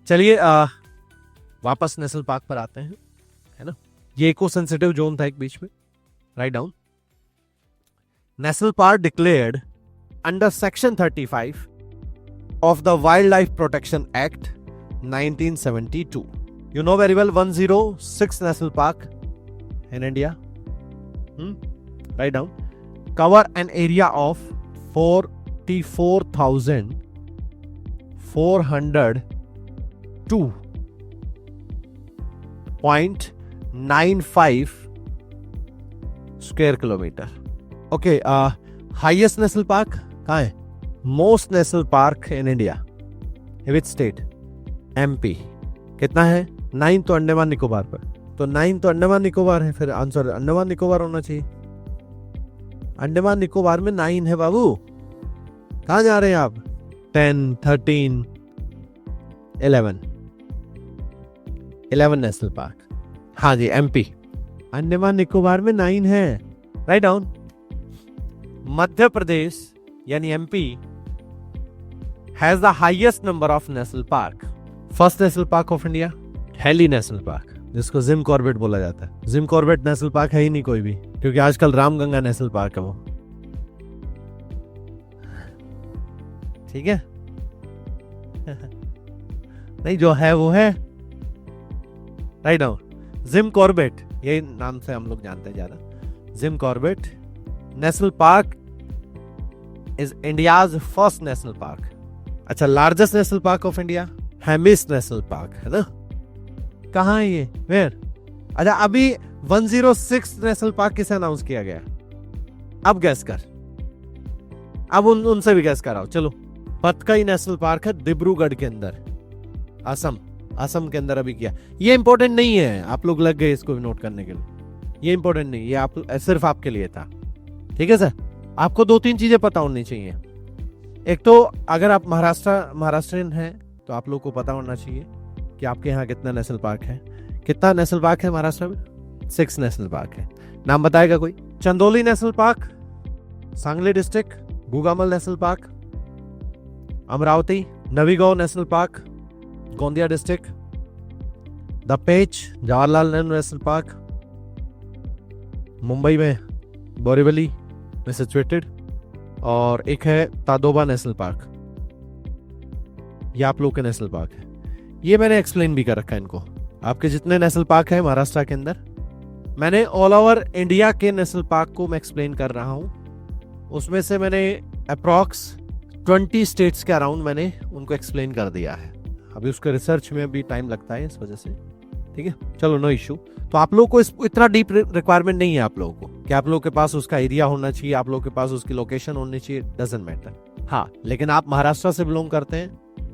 चलिए वापस national park पर आते हैं, है ना। ये इको सेंसिटिव जोन था एक बीच में। Write down. National park declared under section 35 of the Wildlife Protection Act 1972. You know very well 106 National Park in India. Write down. Cover an area of 44,402.95 square kilometer. Okay, highest national park कहाँ है? Most national park in India, which state? MP. कितना है? 9 तो अंडमान निकोबार पर, तो 9 तो अंडमान निकोबार है, फिर आंसर अंडमान निकोबार होना चाहिए। अंडमान निकोबार में 9 है बाबू। कहां जा रहे हैं आप? 10, 13, 11 नेशनल पार्क। हाँ जी, एमपी। अंडमान निकोबार में 9 है। Write down. मध्य प्रदेश यानी MP has the highest number of national park. First national park of India, heli national park, जिसको जिम कॉर्बेट बोला जाता है। जिम कॉर्बेट नेशनल पार्क है ही नहीं कोई भी, क्योंकि आजकल रामगंगा नेशनल पार्क है वो। ठीक है। नहीं, जो है वो है। राइट नाउ, जिम कॉर्बेट, यही नाम से हम लोग जानते हैं ज्यादा। Jim Corbett national park is India's first national park. अच्छा, largest national park of India, Hemis national park, है ना। कहाँ है ये? वेयर? अच्छा, अभी 106 नेशनल पार्क किसे अनाउंस किया गया? अब गैस कर, अब उनसे भी गैस कराओ। चलो, पतकाई नेशनल पार्क है डिब्रूगढ़ के अंदर, असम के अंदर अभी किया। ये इंपॉर्टेंट नहीं है, आप लोग लग गए इसको नोट करने के लिए। ये इंपॉर्टेंट नहीं, ये आप सिर्फ आपके लिए था। ठीक है सर, आपको 2-3 चीजें पता होनी चाहिए। एक तो अगर आप महाराष्ट्रियन हैं तो आप लोग को पता होना चाहिए कि आपके यहाँ कितना नेशनल पार्क है। कितना नेशनल पार्क है महाराष्ट्र में? 6 नेशनल पार्क है। नाम बताएगा कोई? Chandoli national park, Sangli district, Gugamal national park, Amravati, Navegaon national park, Gondia district, the Pench, Jawaharlal Nehru national park, Mumbai में बोरीवली में सिचुएटेड, और एक है तादोबा नेशनल पार्क। ये आप लोग के नेशनल पार्क है। ये मैंने एक्सप्लेन भी कर रखा है इनको। आपके जितने नेशनल पार्क है महाराष्ट्र के अंदर, मैंने ऑल ओवर इंडिया के नेशनल पार्क को मैं एक्सप्लेन कर रहा हूं। उसमें से मैंने अप्रॉक्स 20 स्टेट्स के अराउंड मैंने उनको एक्सप्लेन कर दिया है। अभी उसके रिसर्च में भी टाइम लगता है इस वजह से। ठीक है, चलो, नो इशू। तो आप लोग को इतना डीप रिक्वायरमेंट नहीं है आप लोगों को कि आप लोग के पास उसका एरिया होना चाहिए, आप लोग के पास उसकी लोकेशन होनी चाहिए, डजंट मैटर। हाँ, लेकिन आप महाराष्ट्र से बिलोंग करते हैं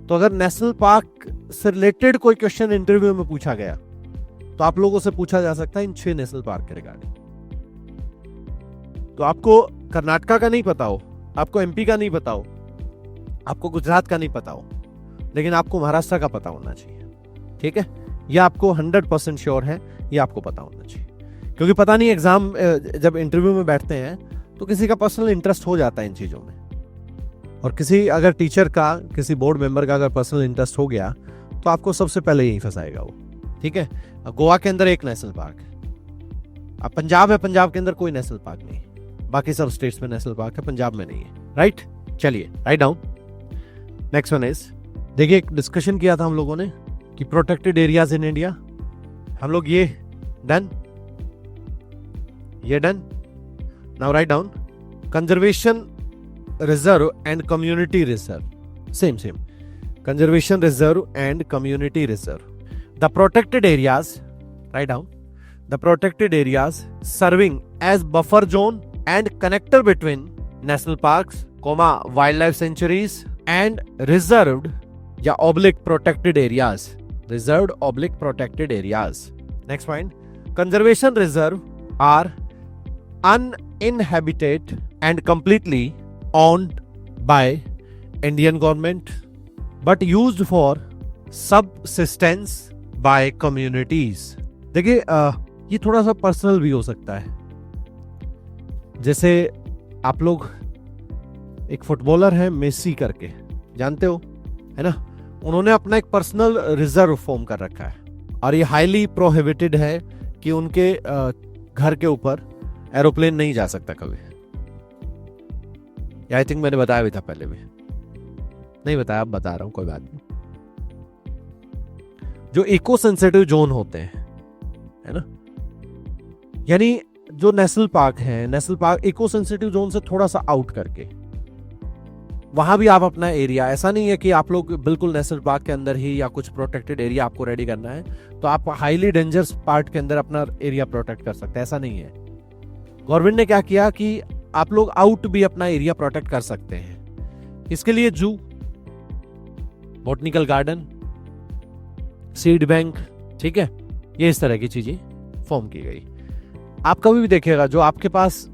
तो अगर नेशनल पार्क से रिलेटेड कोई क्वेश्चन इंटरव्यू में पूछा गया तो आप लोगों से पूछा जा सकता है इन 6 नेशनल पार्क के रिगार्डिंग। तो आपको कर्नाटका का नहीं पता हो, आपको एमपी का नहीं पता हो, आपको गुजरात का नहीं पता हो, लेकिन आपको महाराष्ट्र का पता होना चाहिए। ठीक है, ये आपको 100% श्योर है, ये आपको पता होना चाहिए। क्योंकि पता नहीं, एग्जाम जब इंटरव्यू में बैठते हैं तो किसी का पर्सनल इंटरेस्ट हो जाता है इन चीजों में, और किसी अगर टीचर का, किसी बोर्ड मेंबर का अगर पर्सनल इंटरेस्ट हो गया तो आपको सबसे पहले यही फंसाएगा वो। ठीक है, गोवा के अंदर एक नेशनल पार्क है। अब पंजाब है, पंजाब के अंदर कोई नेशनल पार्क नहीं है, बाकी सब स्टेट्स में नेशनल पार्क है, पंजाब में नहीं है। राइट, चलिए, right down. Next one is, देखिए एक डिस्कशन किया था हम लोगों ने कि प्रोटेक्टेड एरियाज इन इंडिया। हम लोग ये डन, ये done. Now write down, conservation reserve and community reserve, same conservation reserve and community reserve. The protected areas, write down, the protected areas serving as buffer zone and connector between national parks, wildlife sanctuaries and reserved या oblique protected areas, reserved oblique protected areas. Next point, conservation reserve are uninhabited and completely owned by Indian government but used for subsistence by communities। देखिए ये थोड़ा सा personal भी हो सकता है। जैसे आप लोग, एक फुटबॉलर है मेसी करके, जानते हो, है ना, उन्होंने अपना एक पर्सनल रिजर्व फॉर्म कर रखा है और ये हाईली प्रोहिबिटेड है कि उनके घर के ऊपर एरोप्लेन नहीं जा सकता कभी। आई थिंक मैंने बताया भी था पहले भी, नहीं बताया, अब बता रहा हूं, कोई बात नहीं। जो इको सेंसिटिव जोन होते हैं, है ना, यानी जो नेशनल पार्क है, national park eco sensitive zone से थोड़ा सा आउट करके वहां भी आप अपना एरिया, ऐसा नहीं है कि आप लोग बिल्कुल नेशनल पार्क के अंदर ही या कुछ प्रोटेक्टेड एरिया आपको रेडी करना है तो आप हाईली डेंजरस पार्ट के अंदर अपना एरिया प्रोटेक्ट कर सकते हैं, ऐसा नहीं है। गवर्नमेंट ने क्या किया कि आप लोग आउट भी अपना एरिया प्रोटेक्ट कर सकते हैं। इसके लिए जू, बॉटनिकल गार्डन, सीड बैंक, ठीक है, ये इस तरह की चीजें फॉर्म की गई। आप कभी भी देखिएगा जो आपके पास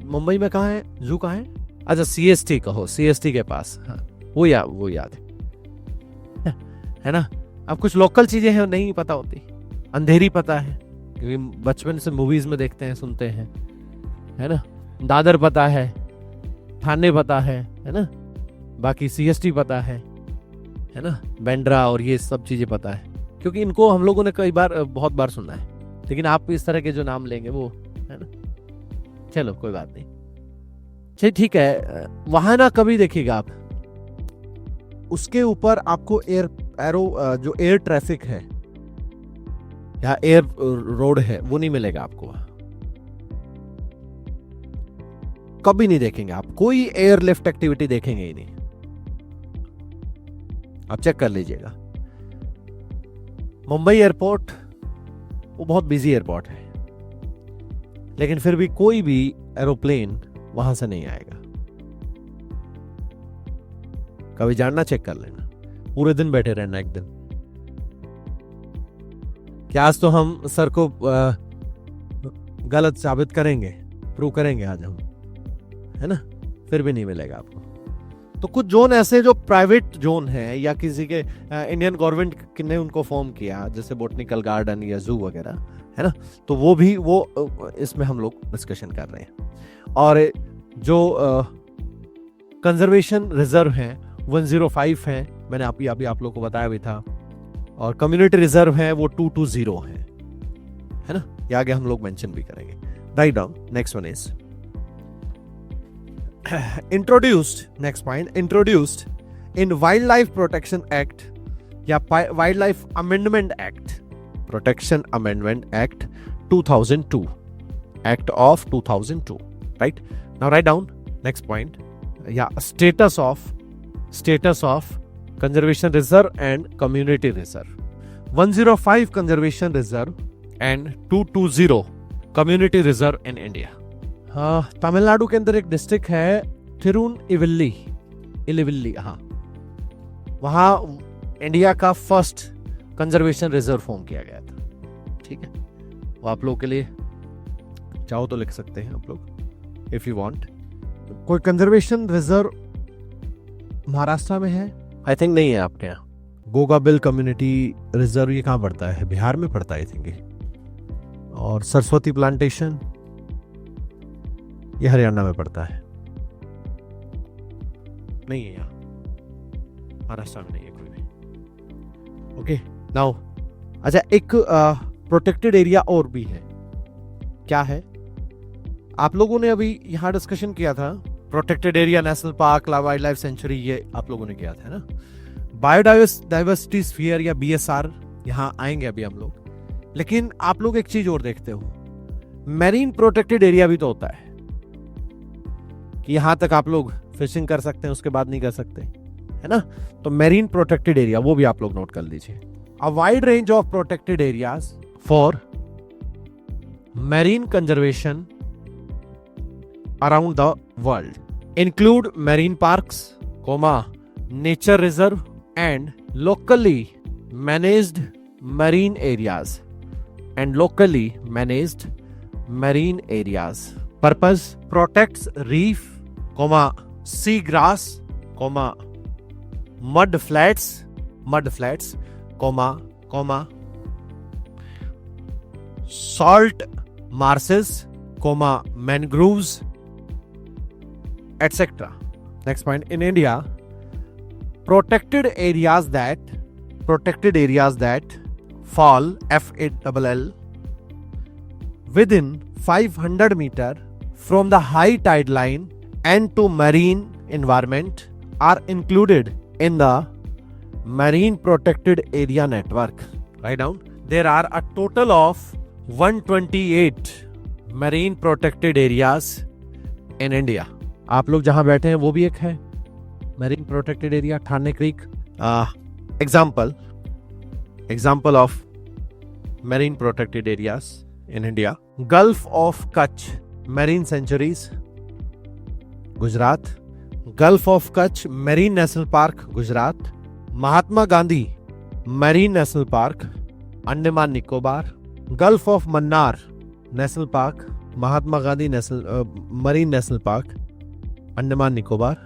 मुंबई में कहाँ है जू, कहाँ है, अच्छा CST कहो, CST के पास, हाँ, वो याद है ना। अब कुछ लोकल चीजें हैं नहीं पता होती, अंधेरी पता है क्योंकि बचपन से मूवीज में देखते हैं, सुनते हैं, है ना। दादर पता है, थाने पता है ना, बाकी CST पता है ना, बेंड्रा और ये सब चीजें पता है क्योंकि इनको हम लोगों ने कई बार, बहुत बार सुना है। लेकिन आप इस तरह के जो नाम लेंगे वो, है ना, चलो कोई बात नहीं, चलिए ठीक है। वहां ना कभी देखिएगा आप, उसके ऊपर आपको जो एयर ट्रैफिक है या एयर रोड है वो नहीं मिलेगा आपको, कभी नहीं देखेंगे आप, कोई एयरलिफ्ट एक्टिविटी देखेंगे ही नहीं, आप चेक कर लीजिएगा। मुंबई एयरपोर्ट वो बहुत बिजी एयरपोर्ट है, लेकिन फिर भी कोई भी एरोप्लेन वहां से नहीं आएगा। कभी जानना, चेक कर लेना, पूरे दिन बैठे रहना एक दिन। क्या आज तो हम सर को गलत साबित करेंगे, प्रूव करेंगे आज हम, है ना, फिर भी नहीं मिलेगा आपको। तो कुछ जोन ऐसे जो प्राइवेट जोन है या किसी के इंडियन गवर्नमेंट ने उनको फॉर्म किया, जैसे बॉटनिकल गार्डन या जू वगैरह, है ना, तो वो भी इसमें हम लोग डिस्कशन कर रहे हैं। और जो कंजर्वेशन रिजर्व हैं 105 हैं, मैंने अभी आप लोग को बताया भी था, और कम्युनिटी रिजर्व है वो 220 है ना, ये आगे हम लोग मेंशन भी करेंगे। Write down, next one is introduced, next point, introduced in wildlife protection act या wildlife amendment act, protection amendment act 2002, act of 2002, right. Now write down next point, या status of conservation reserve and community reserve, 105 conservation reserve and 220 community reserve in India। हाँ, तमिलनाडु के अंदर एक district है तिरुनेलवेली, हाँ, वहां India का first conservation reserve form किया गया था, ठीक है। वो आप लोग के लिए चाहो तो लिख सकते हैं आप लोग इफ यू वांट। कोई कंजर्वेशन रिजर्व महाराष्ट्र में है, आई थिंक नहीं है आपके यहाँ। गोगाबिल कम्युनिटी रिजर्व ये कहाँ पड़ता है, बिहार में पड़ता है आई थिंक। और सरस्वती प्लांटेशन ये हरियाणा में पड़ता है, नहीं है यहाँ, महाराष्ट्र में नहीं है कोई भी। ओके नाउ, अच्छा एक प्रोटेक्टेड एरिया और भी है, क्या है, आप लोगों ने अभी यहाँ डिस्कशन किया था, protected area, national park, wild life sanctuary, ये आप लोगों ने किया था ना। बायोडाइवर्सिटी स्फीयर या BSR यहाँ आएंगे अभी हम लोग। लेकिन आप लोग एक चीज और देखते हो, मैरीन प्रोटेक्टेड एरिया भी तो होता है कि यहां तक आप लोग फिशिंग कर सकते हैं, उसके बाद नहीं कर सकते, है ना। तो मैरीन प्रोटेक्टेड एरिया वो भी आप लोग नोट कर लीजिए। A wide range of protected areas for marine conservation around the world include marine parks, nature reserve and locally managed marine areas purpose protects reef, sea grass, mud flats, salt marshes, mangroves, etc. Next point, in India, protected areas that fall FALL within 500 meter from the high tide line and to marine environment are included in the marine protected area network. Write down. There are a total of 128 marine protected areas in India. आप लोग जहां बैठे हैं वो भी एक है marine protected area, Thane creek. Example of marine protected areas in India: Gulf of Kutch Marine Sanctuaries, Gujarat; Gulf of Kutch Marine National Park, Gujarat; Mahatma Gandhi Marine National Park, Andaman Nicobar; Gulf of Mannar National Park, Mahatma Gandhi Marine National Park, Andaman Nicobar;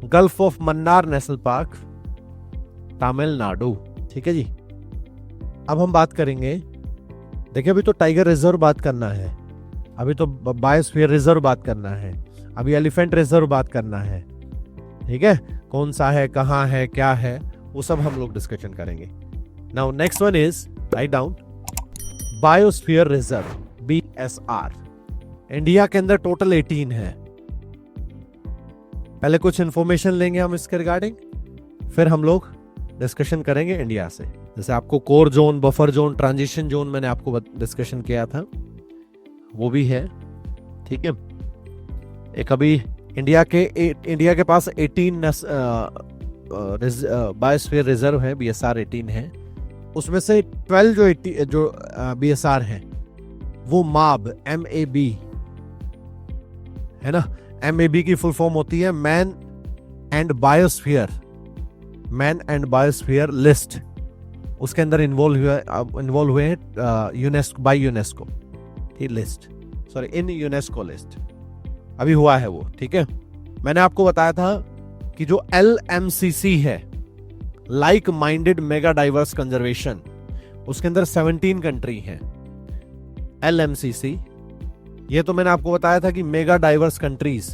Gulf of Mannar National Park, Tamil Nadu. ठीक है जी. अब हम बात करेंगे, देखिए अभी तो tiger reserve बात करना है, अभी तो बायोस्फीयर रिजर्व बात करना है, अभी एलिफेंट रिजर्व बात करना है. ठीक है, कौन सा है, कहाँ है, क्या है, वो सब हम लोग डिस्कशन करेंगे. Now next one is, write down, biosphere reserve BSR. India के अंदर टोटल 18 है. पहले कुछ इंफॉर्मेशन लेंगे हम इसके रिगार्डिंग, फिर हम लोग डिस्कशन करेंगे इंडिया से. जैसे आपको core zone, buffer zone, transition zone मैंने आपको डिस्कशन किया था, वो भी है. ठीक है, एक अभी इंडिया के पास 18 बायोस्फीयर रिजर्व है, BSR 18 है. उसमें से 12 जो BSR है वो MAB है ना. MAB की फुल फॉर्म होती है मैन एंड बायोस्फीयर लिस्ट. उसके अंदर इन्वॉल्व हुए हैं यूनेस्को ठीक लिस्ट, सॉरी इन यूनेस्को लिस्ट अभी हुआ है वो. ठीक है, मैंने आपको बताया था कि जो LMCC है, like minded mega diverse conservation, उसके अंदर 17 कंट्री हैं. LMCC, ये तो मैंने आपको बताया था कि मेगा डाइवर्स कंट्रीज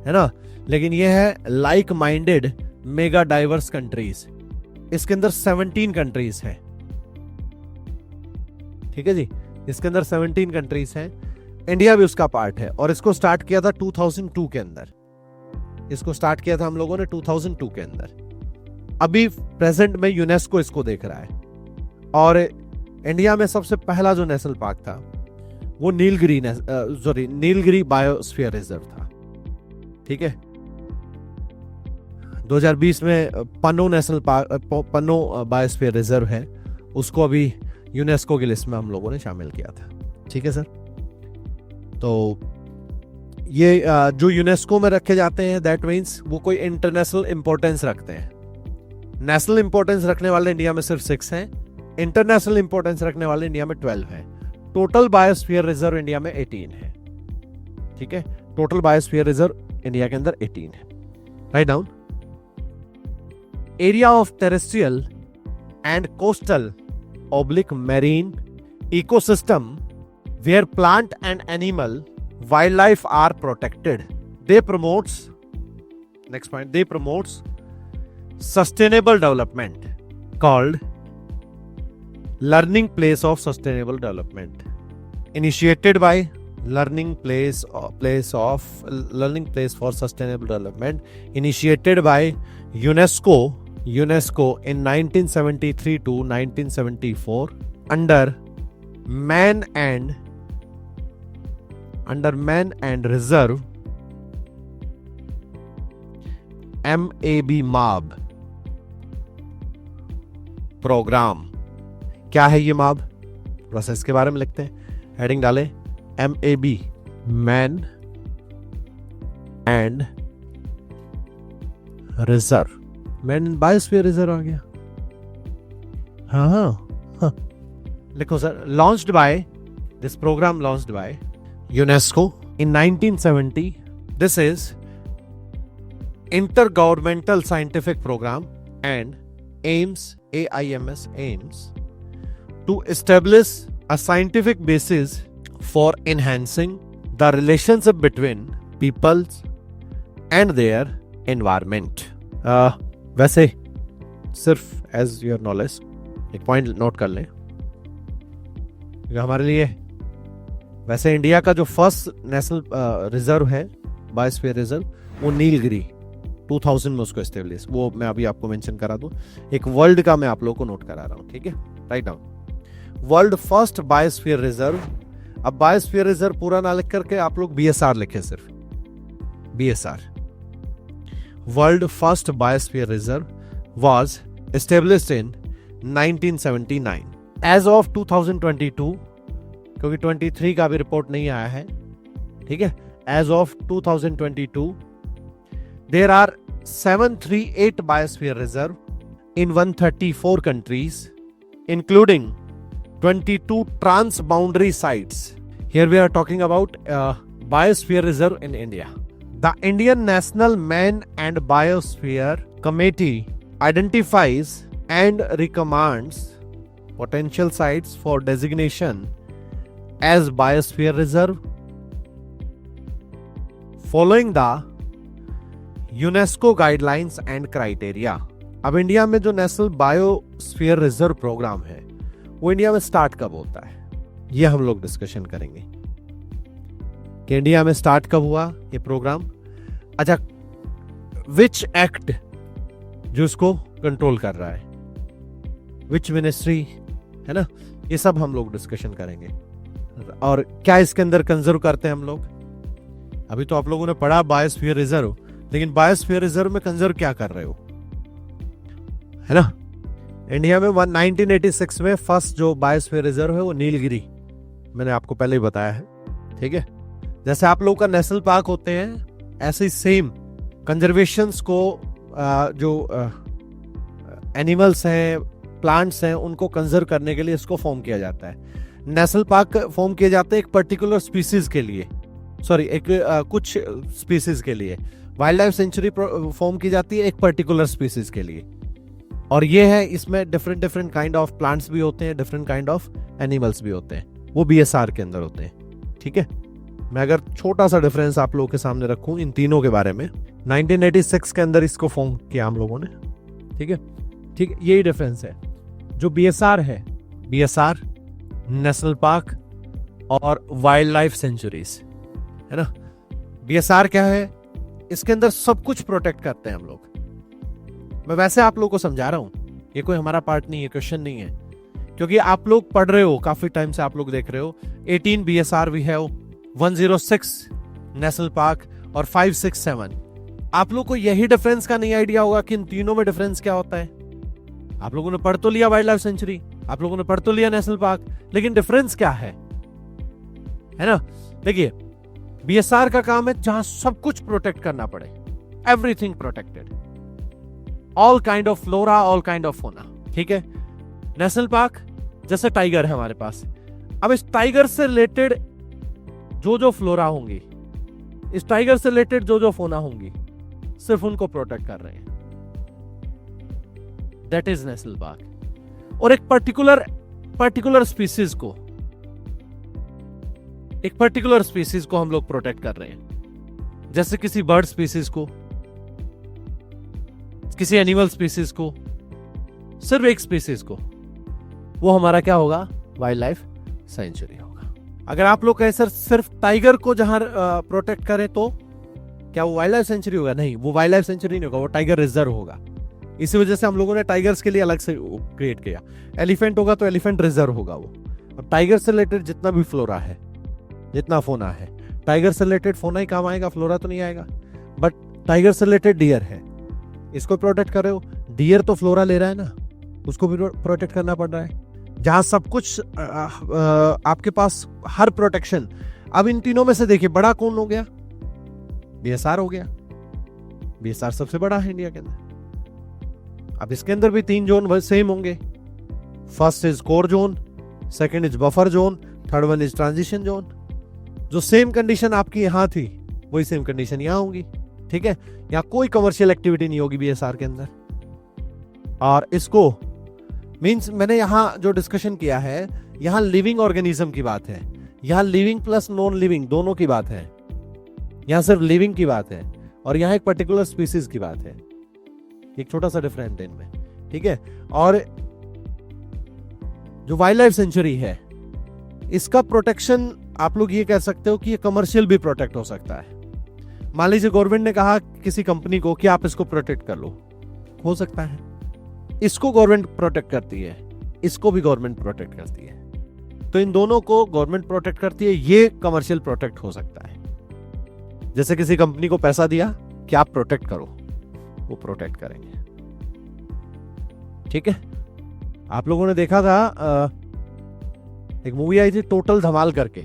है ना, लेकिन ये है like minded mega diverse countries. इसके अंदर 17 कंट्रीज हैं. ठीक है जी, इसके अंदर 17 कंट्रीज हैं. इंडिया भी उसका पार्ट है और इसको स्टार्ट किया था 2002 के अंदर. इसको स्टार्ट किया था हम लोगों ने 2002 के अंदर. अभी प्रेजेंट में यूनेस्को इसको देख रहा है. और इंडिया में सबसे पहला जो नेशनल पार्क था वो नीलगिरी बायोस्फीयर रिजर्व था. ठीक है, 2020 में पन्नो नेशनल पार्क, पन्नो बायोस्फीयर रिजर्व है, उसको अभी यूनेस्को की लिस्ट में हम लोगों ने शामिल किया था. ठीक है सर, तो ये जो यूनेस्को में रखे जाते हैं, दैट मीन्स वो कोई इंटरनेशनल इंपॉर्टेंस रखते हैं. नेशनल इंपॉर्टेंस रखने वाले इंडिया में सिर्फ 6 हैं, इंटरनेशनल इंपॉर्टेंस रखने वाले इंडिया में 12 हैं. टोटल बायोस्फीयर रिजर्व इंडिया में 18 है. ठीक है, टोटल बायोस्फीयर रिजर्व इंडिया के अंदर 18 है. Write down. Area of terrestrial and coastal /marine ecosystem where plant and animal wildlife are protected. They promotes sustainable development called learning place of sustainable development, initiated by learning place for sustainable development, initiated by UNESCO in 1973 to 1974 under Man and Reserve MAB programme. क्या है ये MAB? Process के बारे में लिखते हैं, heading डाले MAB, man and reserve. Man biosphere reserve आ गया. हाँ, लिखो sir. Launched by this programme launched by UNESCO in 1970. This is intergovernmental scientific program and aims to establish a scientific basis for enhancing the relationship between peoples and their environment. वैसे सिर्फ as your knowledge एक point note कर लें, हमारे लिए वैसे India का जो फर्स्ट नेशनल रिजर्व है, बायोस्फीयर रिजर्व, वो नीलगिरी 2000 में उसको एस्टेब्लिश, वो मैं अभी आपको मेंशन करा दूं। एक वर्ल्ड का मैं आप लोगों को नोट करा रहा हूं, ठीक है, write down. World first biosphere reserve. अब बायोस्फीयर रिजर्व पूरा ना लिख करके आप लोग बीएसआर लिखे, सिर्फ BSR. World first biosphere reserve was established in 1979। As of 2022, क्योंकि 23 का भी रिपोर्ट नहीं आया है, ठीक है, as of 2022 there are 738 biosphere reserve in 134 countries, including 22 trans-boundary sites. Here we are talking about biosphere reserve in India. The Indian National Man and Biosphere Committee identifies and recommends potential sites for designation as biosphere reserve following the UNESCO guidelines and criteria. अब India में जो national biosphere reserve programme है वो India में start कब होता है, ये हम लोग डिस्कशन करेंगे कि इंडिया में स्टार्ट कब हुआ ये प्रोग्राम। अच्छा, विच एक्ट जो इसको कंट्रोल कर रहा है, विच मिनिस्ट्री, है ना, ये सब हम लोग डिस्कशन करेंगे। और क्या इसके अंदर कंजर्व करते हैं हम लोग। अभी तो आप लोगों ने पढ़ा बायोस्फीयर रिजर्व, लेकिन बायोस्फीयर रिजर्व में कंजर्व क्या कर रहे हो, है ना। इंडिया में 1986 में फर्स्ट जो बायोस्फीयर रिजर्व है वो नीलगिरी, मैंने आपको पहले ही बताया है, ठीक है। जैसे आप लोगों का नेशनल पार्क होते हैं, ऐसे ही सेम कंजर्वेशंस को जो एनिमल्स हैं, प्लांट्स हैं, उनको कंजर्व करने के लिए इसको फॉर्म किया जाता है। नेशनल पार्क फॉर्म किए जाते हैं एक पर्टिकुलर स्पीसीज के लिए, सॉरी कुछ स्पीसीज के लिए। वाइल्ड लाइफ सेंचुरी फॉर्म की जाती है एक पर्टिकुलर स्पीसीज के लिए, और ये है, इसमें different different kind of plants भी होते हैं, डिफरेंट काइंड ऑफ एनिमल्स भी होते हैं, वो बीएसआर के अंदर होते हैं, ठीक है। मैं अगर छोटा सा डिफरेंस आप लोगों के सामने रखूं इन तीनों के बारे में, 1986 के अंदर इसको फॉर्म किया हम लोगों ने, ठीक है, ठीक है, यही डिफरेंस है। जो बीएसआर है, बीएसआर नेशनल पार्क और वाइल्ड लाइफ सेंचुरीज, है ना। बीएसआर क्या है, इसके अंदर सब कुछ प्रोटेक्ट करते हैं हम लोग। मैं वैसे आप लोगों को समझा रहा हूं, ये कोई हमारा पार्ट नहीं है, क्वेश्चन नहीं है, क्योंकि आप लोग पढ़ रहे हो, काफी टाइम से आप लोग देख रहे हो। 18 BSR we have, 106 national park और 567। आप लोग को यही डिफरेंस का नहीं आइडिया होगा कि इन तीनों में डिफरेंस क्या होता है। आप लोगों ने पढ़ तो लिया वाइल्ड लाइफ सेंचुरी, आप लोगों ने पढ़ तो लिया नेशनल पार्क, लेकिन डिफरेंस क्या है ना। देखिए, बीएसआर का काम है जहां सब कुछ प्रोटेक्ट करना पड़े, everything protected, all kind of flora, all kind of फोना, ठीक है। नेशनल पार्क जैसे टाइगर है हमारे पास, अब इस टाइगर से रिलेटेड जो जो फ्लोरा होंगी, इस टाइगर से रिलेटेड जो जो फोना होंगी, सिर्फ उनको प्रोटेक्ट कर रहे हैं, दैट इज नेशनल पार्क। और एक पर्टिकुलर स्पीसीज को, एक पर्टिकुलर स्पीसीज को हम लोग प्रोटेक्ट कर रहे हैं, जैसे किसी बर्ड स्पीसीज को, किसी एनिमल स्पीसीज को, सिर्फ एक स्पीसीज को, वो हमारा क्या होगा, वाइल्ड लाइफ सेंचुरी होगा। अगर आप लोग कहें सर सिर्फ टाइगर को जहां प्रोटेक्ट करें तो क्या वो वाइल्ड लाइफ सेंचुरी होगा, नहीं, वो वाइल्ड लाइफ सेंचुरी नहीं होगा, वो टाइगर रिजर्व होगा। इसी वजह से हम लोगों ने टाइगर्स के लिए अलग से क्रिएट किया। एलिफेंट होगा तो एलिफेंट रिजर्व होगा वो। अब टाइगर से रिलेटेड जितना भी फ्लोरा है, जितना फोना है, टाइगर से रिलेटेड फोना ही काम आएगा, फ्लोरा तो नहीं आएगा। बट टाइगर से रिलेटेड डियर है, इसको प्रोटेक्ट कर रहे हो, डियर तो फ्लोरा ले रहा है ना, उसको भी प्रोटेक्ट करना पड़ रहा है। जहां सब कुछ आपके पास हर प्रोटेक्शन। अब इन तीनों में से देखिए बड़ा कौन हो गया, बीएसआर हो गया। बीएसआर सबसे बड़ा है इंडिया के अंदर। अब इसके अंदर भी 3 जोन सेम होंगे, first is core zone, second is buffer zone, third one is transition zone. जो सेम कंडीशन आपकी यहां थी वही सेम कंडीशन यहां होंगी, ठीक है। यहां कोई कमर्शियल एक्टिविटी नहीं होगी बीएसआर के अंदर। और इसको मींस मैंने यहां जो डिस्कशन किया है, यहां लिविंग ऑर्गेनिज्म की बात है, यहां लिविंग प्लस नॉन लिविंग दोनों की बात है। यहां सिर्फ लिविंग की बात है और यहां एक पर्टिकुलर स्पीसीज की बात है। एक छोटा सा डिफरेंट है इनमें, ठीक है। और जो वाइल्ड लाइफ सेंचुरी है इसका प्रोटेक्शन आप लोग ये कह सकते हो कि ये कमर्शियल भी प्रोटेक्ट हो सकता है। मान लीजिए गवर्नमेंट ने कहा किसी कंपनी को कि आप इसको प्रोटेक्ट कर लो, हो सकता है। इसको गवर्नमेंट प्रोटेक्ट करती है, इसको भी गवर्नमेंट प्रोटेक्ट करती है, तो इन दोनों को गवर्नमेंट प्रोटेक्ट करती है, ये कमर्शियल प्रोटेक्ट हो सकता है। जैसे किसी कंपनी को पैसा दिया कि आप प्रोटेक्ट करो, वो प्रोटेक्ट करेंगे, ठीक है। आप लोगों ने देखा था एक मूवी आई थी टोटल धमाल करके,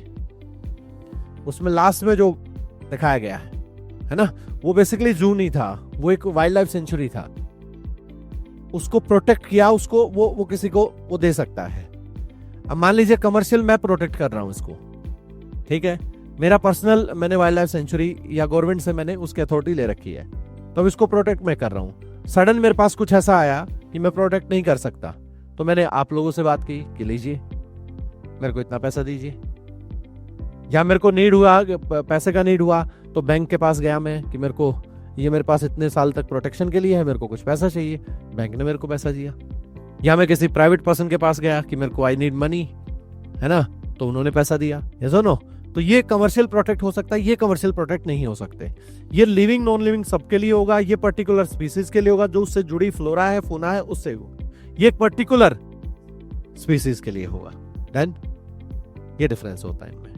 उसमें लास्ट में जो दिखाया गया है ना, वो बेसिकली जू नहीं था, वो एक वाइल्ड लाइफ सेंचुरी था। उसको प्रोटेक्ट किया, उसको वो किसी को वो दे सकता है। अब मान लीजिए कमर्शियल मैं प्रोटेक्ट कर रहा हूं इसको, ठीक है, मेरा पर्सनल, मैंने वाइल्ड लाइफ सेंचुरी या गवर्नमेंट से मैंने उसकी अथॉरिटी ले रखी है, तो अब इसको प्रोटेक्ट मैं कर रहा हूं। सडन मेरे पास कुछ ऐसा आया कि मैं प्रोटेक्ट नहीं कर सकता, तो मैंने आप लोगों से बात की कि लीजिए मेरे को इतना पैसा दीजिए, या मेरे को नीड हुआ, पैसे का नीड हुआ, तो बैंक के पास गया मैं कि मेरे को ये मेरे पास इतने साल तक प्रोटेक्शन के लिए है, मेरे को कुछ पैसा चाहिए, बैंक ने मेरे को पैसा दिया। या मैं किसी प्राइवेट पर्सन के पास गया कि मेरे को आई नीड मनी, है ना, तो उन्होंने पैसा दिया। यस और नो? तो ये कमर्शियल प्रोटेक्ट हो सकता है, ये कमर्शियल प्रोटेक्ट नहीं हो सकते। ये लिविंग नॉन लिविंग सबके लिए होगा, ये पर्टिकुलर स्पीसीज के लिए होगा, जो उससे जुड़ी फ्लोरा है, फौना है, उससे होगा। ये एक पर्टिकुलर स्पीसीज के लिए होगा। देन ये डिफरेंस होता है इनमें,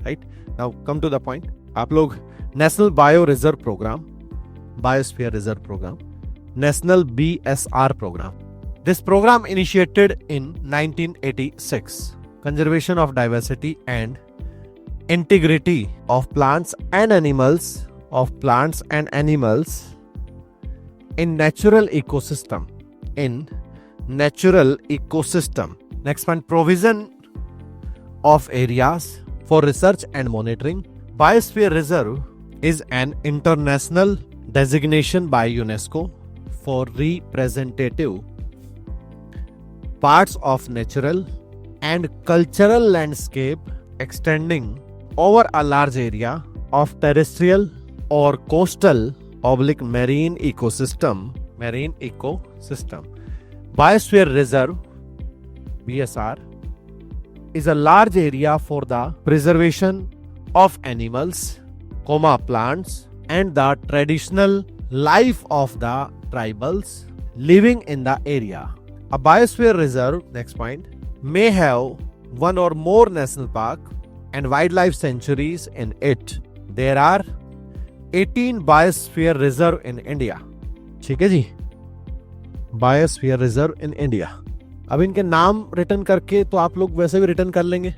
right. Now come to the point. आप लोग national bio reserve programme, biosphere reserve programme, national BSR programme, this program initiated in 1986, conservation of diversity and integrity of plants and animals, in natural ecosystem, next one, provision of areas for research and monitoring. Biosphere reserve is an international designation by UNESCO for representative parts of natural and cultural landscape extending over a large area of terrestrial or coastal / marine ecosystem. Biosphere reserve BSR is a large area for the preservation of animals, plants and the traditional life of the tribals living in the area. A biosphere reserve, next point, may have one or more national park and wildlife sanctuaries in it. There are 18 biosphere reserve in India. ठीक है जी, biosphere reserve in India. अब इनके नाम return करके तो आप लोग वैसे भी रिटर्न कर लेंगे,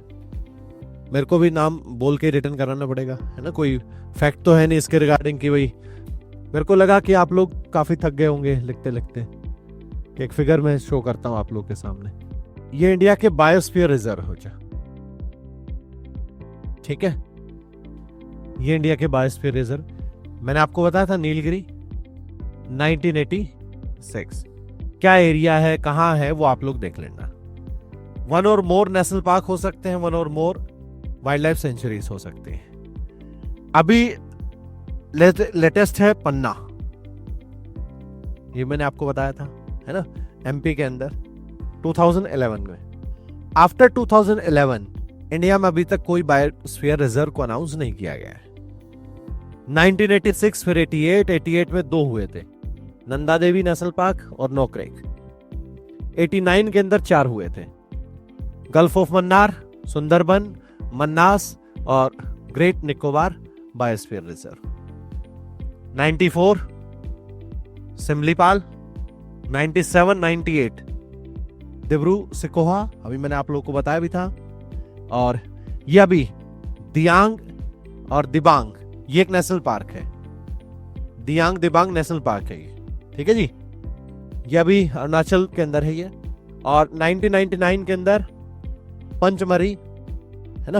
मेरे को भी नाम बोल के रिटर्न कराना पड़ेगा, है ना। कोई फैक्ट तो है नहीं इसके रिगार्डिंग कि भाई, मेरे को लगा कि आप लोग काफी थक गए होंगे लिखते लिखते। एक फिगर मैं शो करता हूं आप लोग के सामने, ये इंडिया के बायोस्फीयर रिजर्व हो जा, ठीक है। ये इंडिया के बायोस्फीयर रिजर्व, मैंने आपको बताया था नीलगिरी 1986, क्या एरिया है, कहां है, वो आप लोग देख लेना। वन और मोर नेशनल पार्क हो सकते हैं, वन और मोर वाइल्ड लाइफ सेंचुरीज हो सकते हैं। अभी लेटेस्ट है पन्ना, ये मैंने आपको बताया था, है ना, MP के अंदर 2011 में। आफ्टर 2011 इंडिया में अभी तक कोई बायोस्फीयर रिजर्व को अनाउंस नहीं किया गया है। 1986, फिर 88 में 2 हुए थे, नंदा देवी नेशनल पार्क और नोक्रेक। 89 के अंदर 4 हुए थे, गल्फ ऑफ मन्नार, सुंदरबन, मन्नास और Great Nicobar biosphere reserve. 94 Similipal, 97, 98 Dibru Saikhowa, अभी मैंने आप लोगों को बताया भी था। और ये अभी दियांग और दिबांग, ये एक नेशनल पार्क है, दियांग दिबांग नेशनल पार्क है ये, ठीक है जी। ये अभी अरुणाचल के अंदर है ये। और 1999 के अंदर पंचमढ़ी, है ना,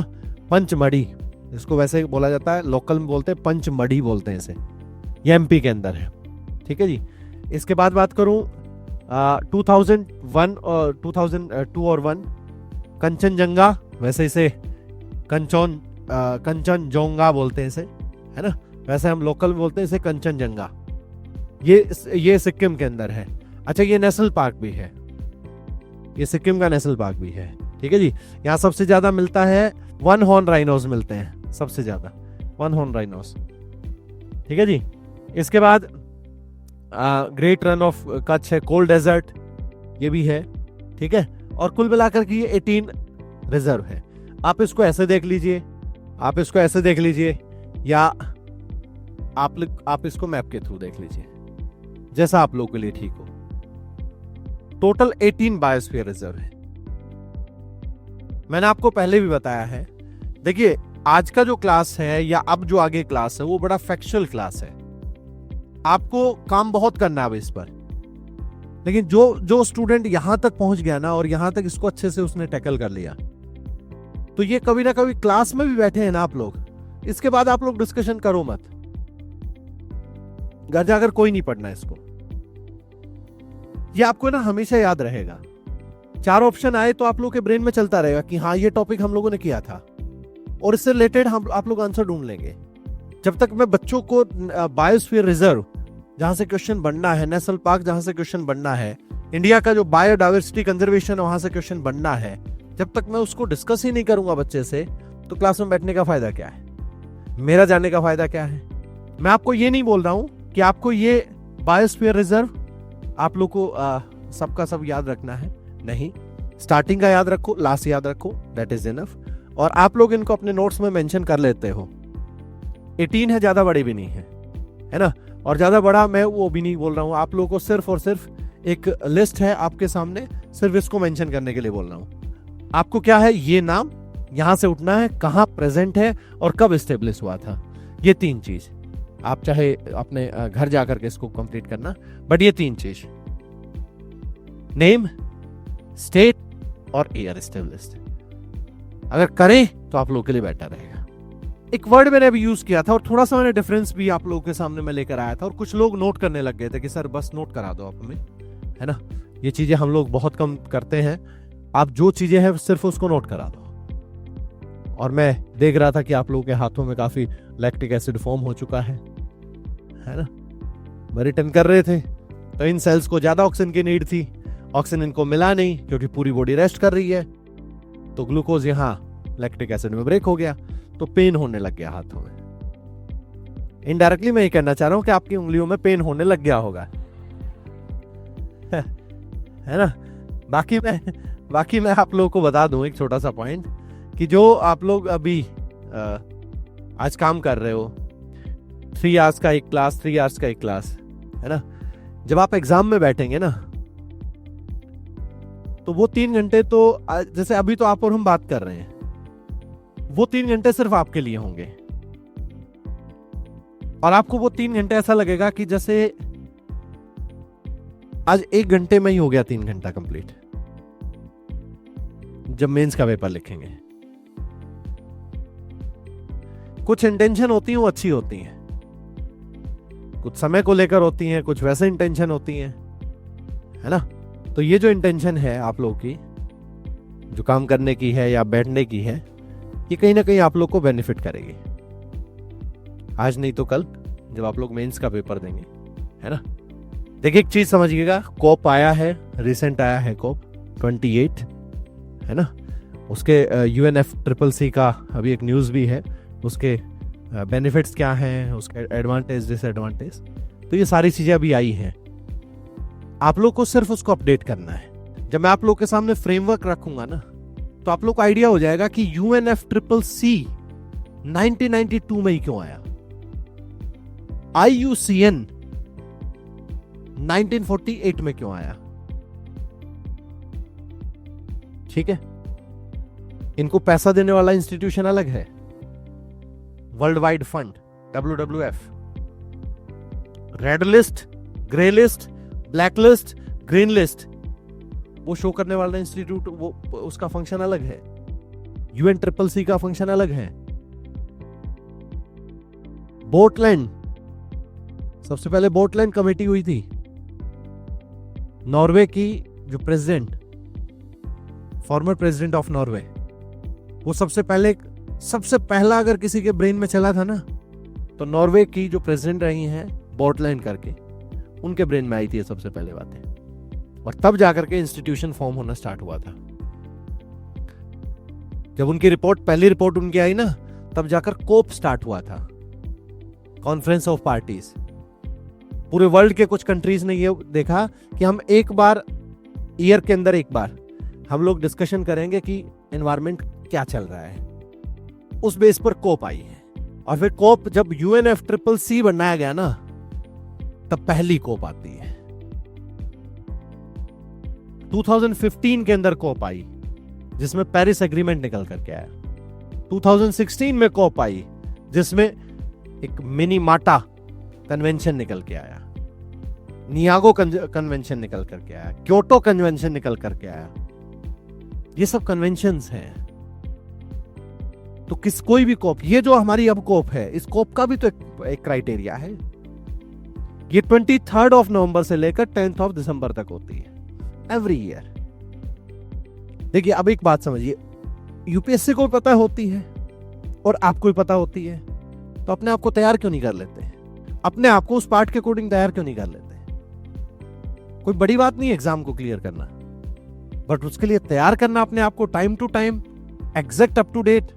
पंचमढ़ी इसको वैसे बोला जाता है, लोकल में बोलते हैं पंचमढ़ी बोलते हैं इसे, ये MP के अंदर है, ठीक है जी। इसके बाद बात करूं 2001 और 2002 और 1 कंचनजंगा, वैसे इसे कंचनजोंगा बोलते हैं इसे, है ना, वैसे हम लोकल में बोलते हैं इसे कंचनजंगा। ये सिक्किम के अंदर है। अच्छा, ये नेशनल पार्क भी है, ये सिक्किम का नेशनल पार्क भी है। ठीक है जी। यहाँ सबसे ज्यादा मिलता है 1 हॉर्न राइनोस मिलते हैं, सबसे ज्यादा 1 हॉर्न राइनोस। ठीक है जी। इसके बाद ग्रेट रन ऑफ कच्छ है, कोल्ड डेजर्ट ये भी है। ठीक है। और कुल मिलाकर के ये 18 रिजर्व है। आप इसको ऐसे देख लीजिए, आप इसको ऐसे देख लीजिए, या आप इसको मैप के थ्रू देख लीजिए, जैसा आप लोगों के लिए ठीक हो। टोटल 18 बायोस्फीयर रिजर्व है। मैंने आपको पहले भी बताया है। देखिए, आज का जो क्लास है या अब जो आगे क्लास है वो बड़ा फैक्चुअल क्लास है। आपको काम बहुत करना है अब इस पर, लेकिन जो स्टूडेंट यहां तक पहुंच गया ना और यहां तक इसको अच्छे से उसने टैकल कर लिया, तो ये कभी ना कभी क्लास में भी बैठे हैं ना आप लोग, इसके बाद आप लोग डिस्कशन करो मत, घर जाकर कोई नहीं पढ़ना इसको। ये आपको ना हमेशा याद रहेगा। 4 ऑप्शन आए तो आप लोग के ब्रेन में चलता रहेगा कि हाँ ये टॉपिक हम लोगों ने किया था, और इससे रिलेटेड आप लोग आंसर ढूंढ लेंगे। जब तक मैं बच्चों को बायोस्फीयर रिजर्व जहां से क्वेश्चन बनना है, नेशनल पार्क जहां से क्वेश्चन बनना है, इंडिया का जो बायोडाइवर्सिटी कंजर्वेशन है वहां से क्वेश्चन बनना है, जब तक मैं उसको डिस्कस ही नहीं करूंगा बच्चे से, तो क्लास में बैठने का फायदा क्या है, मेरा जाने का फायदा क्या है। मैं आपको ये नहीं बोल रहा हूं कि आपको ये बायोस्फीयर रिजर्व आप लोग को सबका सब याद रखना है, नहीं। स्टार्टिंग का याद रखो, लास्ट याद रखो, दैट इज इनफ। और आप लोग इनको अपने नोट्स में मेंशन कर लेते हो। 18 है, ज्यादा बड़ी भी नहीं है ना। और ज्यादा बड़ा मैं वो भी नहीं बोल रहा हूं, आप लोगों को सिर्फ और सिर्फ एक लिस्ट है आपके सामने, सिर्फ इसको मेंशन करने के लिए बोल रहा हूं। आपको क्या है, ये नाम यहां से उठना है, कहां प्रेजेंट है और कब एस्टेब्लिश हुआ था, ये 3 चीज। आप चाहे अपने घर जाकर के इसको कंप्लीट करना, बट ये 3 चीज, नेम, स्टेट और ईयर एस्टेब्लिश्ड, अगर करें तो आप लोगों के लिए बेटर रहेगा। एक वर्ड मैंने अभी यूज किया था और थोड़ा सा मैंने डिफरेंस भी आप लोगों के सामने में लेकर आया था, और कुछ लोग नोट करने लग गए थे कि सर बस नोट करा दो आप हमें, है ना। ये चीजें हम लोग बहुत कम करते हैं। आप जो चीजें हैं सिर्फ उसको नोट करा दो। और मैं देख रहा था कि आप लोगों के हाथों में काफी लैक्टिक एसिड फॉर्म हो चुका है ना। रिटर्न कर रहे थे तो इन सेल्स को ज्यादा ऑक्सीजन की नीड थी, ऑक्सीजन इनको मिला नहीं क्योंकि पूरी बॉडी रेस्ट कर रही है, तो ग्लूकोज यहां लैक्टिक एसिड में ब्रेक हो गया, तो पेन होने लग गया हाथों में। इनडायरेक्टली मैं ये कहना चाह रहा हूं कि आपकी उंगलियों में पेन होने लग गया होगा, है ना। बाकी मैं आप लोगों को बता दूं एक छोटा सा पॉइंट, कि जो आप लोग अभी आज काम कर रहे हो, 3 आवर्स का एक क्लास, 3 आवर्स का एक क्लास, है ना। जब आप एग्जाम में बैठेंगे ना, तो वो 3 घंटे तो जैसे अभी तो आप और हम बात कर रहे हैं, वो 3 घंटे सिर्फ आपके लिए होंगे। और आपको वो 3 घंटे ऐसा लगेगा कि जैसे आज 1 घंटे में ही हो गया 3 घंटा कंप्लीट, जब मेंस का पेपर लिखेंगे। कुछ इंटेंशन होती है वो अच्छी होती हैं, कुछ समय को लेकर होती हैं, कुछ वैसे इंटेंशन होती हैं, है ना। तो ये जो इंटेंशन है आप लोगों की, जो काम करने की है या बैठने की है, ये कहीं ना कहीं आप लोग को बेनिफिट करेगी, आज नहीं तो कल, जब आप लोग मेंस का पेपर देंगे, है ना। देखिए एक चीज समझिएगा, कोप आया है, रिसेंट आया है कोप 28, है ना। उसके UNFCCC का अभी एक न्यूज भी है, उसके बेनिफिट्स क्या हैं, उसके एडवांटेज डिसएडवांटेज, तो ये सारी चीजें अभी आई हैं। आप लोग को सिर्फ उसको अपडेट करना है। जब मैं आप लोग के सामने फ्रेमवर्क रखूंगा ना, तो आप लोग को आइडिया हो जाएगा कि UNFCCC 1992 में ही क्यों आया, IUCN 1948 में क्यों आया। ठीक है, इनको पैसा देने वाला इंस्टीट्यूशन अलग है, world wide fund WWF, red list, grey list, black list, green list, वो शो करने वाला इंस्टीट्यूट, वो उसका फंक्शन अलग है। UNCCC का फंक्शन अलग है। बोटलैंड, सबसे पहले बोटलैंड कमेटी हुई थी, नॉर्वे की जो president, former president of Norway, वो सबसे पहला अगर किसी के ब्रेन में चला था ना, तो नॉर्वे की जो प्रेसिडेंट रही हैं बोटलैंड करके, उनके ब्रेन में आई थी ये सबसे पहले बातें, और तब जाकर के इंस्टीट्यूशन फॉर्म होना स्टार्ट हुआ था। जब उनकी रिपोर्ट, पहली रिपोर्ट उनकी आई ना, तब जाकर कोप स्टार्ट हुआ था, कॉन्फ्रेंस ऑफ पार्टीज। पूरे वर्ल्ड के कुछ कंट्रीज ने ये देखा कि हम एक बार ईयर के अंदर एक बार हम लोग डिस्कशन करेंगे कि एनवायरमेंट क्या चल रहा है। उस बेस पर कोप आई है, और फिर कोप जब UNFCCC बनाया गया ना, तब पहली कोप आती है। 2015 के अंदर कोप आई, जिसमें पेरिस एग्रीमेंट निकल करके आया। 2016 में कोप आई, जिसमें एक मिनी माटा कन्वेंशन निकल के आया, नियागो कन्वेंशन निकल करके आया, क्योटो कन्वेंशन निकल करके आया। ये सब कन्वेंशंस हैं। तो कोई भी कोप, ये जो हमारी अब कोप है, इस कोप का भी तो एक क्राइटेरिया है। ये 23 नवंबर से लेकर 10 दिसंबर तक होती है एवरी ईयर। देखिए, अब एक बात समझिए, यूपीएससी को पता होती है और आपको भी पता होती है, तो अपने आप को तैयार क्यों नहीं कर लेते? अपने आप को उस पार्ट के अकॉर्डिंग तैयार क्यों नहीं कर लेते? कोई बड़ी बात नहीं एग्जाम को क्लियर करना, बट उसके लिए तैयार करना अपने आप को time to time, exact up to date,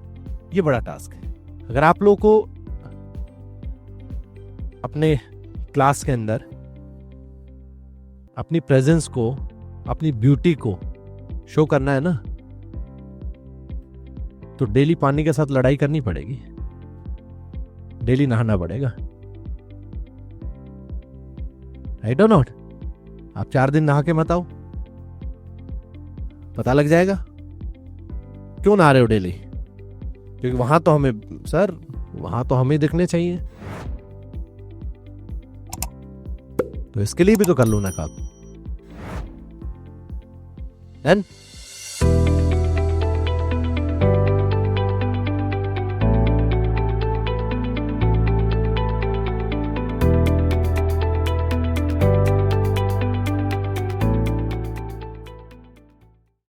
ये बड़ा टास्क है। अगर आप लोगों को अपने क्लास के अंदर अपनी प्रेजेंस को, अपनी ब्यूटी को शो करना है ना, तो डेली पानी के साथ लड़ाई करनी पड़ेगी, डेली नहाना पड़ेगा। राइट और नॉट? आप 4 दिन नहा के मत आओ, पता लग जाएगा क्यों नहा रहे हो डेली। क्योंकि वहां तो हमें, सर वहां तो हमें दिखने चाहिए, तो इसके लिए भी तो कर लो ना काम।